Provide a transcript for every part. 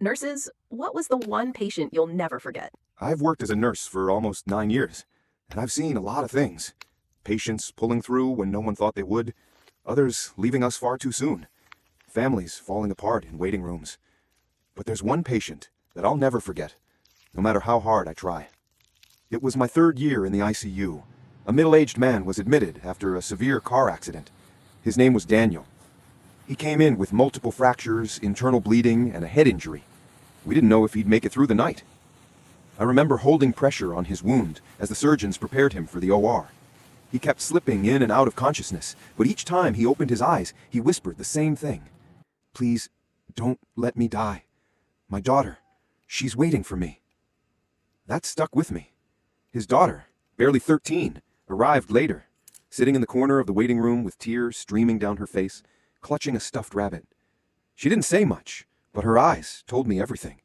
Nurses, what was the one patient you'll never forget? I've worked as a nurse for almost 9 years, and I've seen a lot of things. Patients pulling through when no one thought they would, others leaving us far too soon, families falling apart in waiting rooms. But there's one patient that I'll never forget, no matter how hard I try. It was my third year in the ICU. A middle-aged man was admitted after a severe car accident. His name was Daniel. He came in with multiple fractures, internal bleeding, and a head injury. We didn't know if he'd make it through the night. I remember holding pressure on his wound as the surgeons prepared him for the OR. He kept slipping in and out of consciousness, but each time he opened his eyes, he whispered the same thing. "Please, don't let me die. My daughter, she's waiting for me." That stuck with me. His daughter, barely 13, arrived later, sitting in the corner of the waiting room with tears streaming down her face, clutching a stuffed rabbit. She didn't say much, but her eyes told me everything.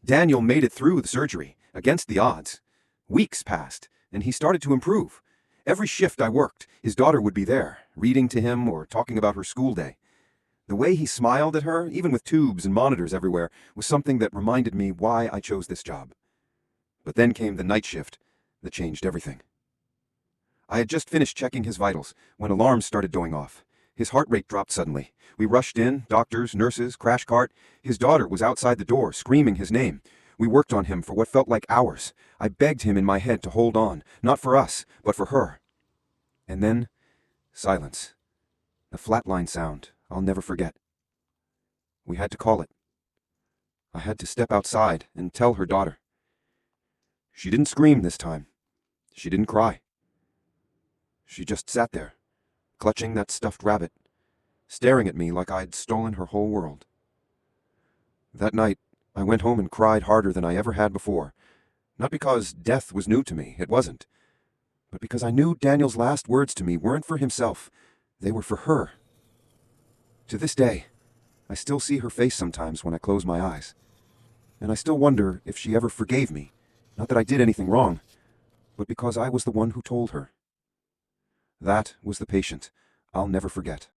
Daniel made it through the surgery, against the odds. Weeks passed, and he started to improve. Every shift I worked, his daughter would be there, reading to him or talking about her school day. The way he smiled at her, even with tubes and monitors everywhere, was something that reminded me why I chose this job. But then came the night shift that changed everything. I had just finished checking his vitals when alarms started going off. His heart rate dropped suddenly. We rushed in, doctors, nurses, crash cart. His daughter was outside the door, screaming his name. We worked on him for what felt like hours. I begged him in my head to hold on, not for us, but for her. And then, silence. A flatline sound I'll never forget. We had to call it. I had to step outside and tell her daughter. She didn't scream this time. She didn't cry. She just sat there, clutching that stuffed rabbit, staring at me like I'd stolen her whole world. That night, I went home and cried harder than I ever had before. Not because death was new to me, it wasn't. But because I knew Daniel's last words to me weren't for himself, they were for her. To this day, I still see her face sometimes when I close my eyes. And I still wonder if she ever forgave me, not that I did anything wrong, but because I was the one who told her. That was the patient I'll never forget.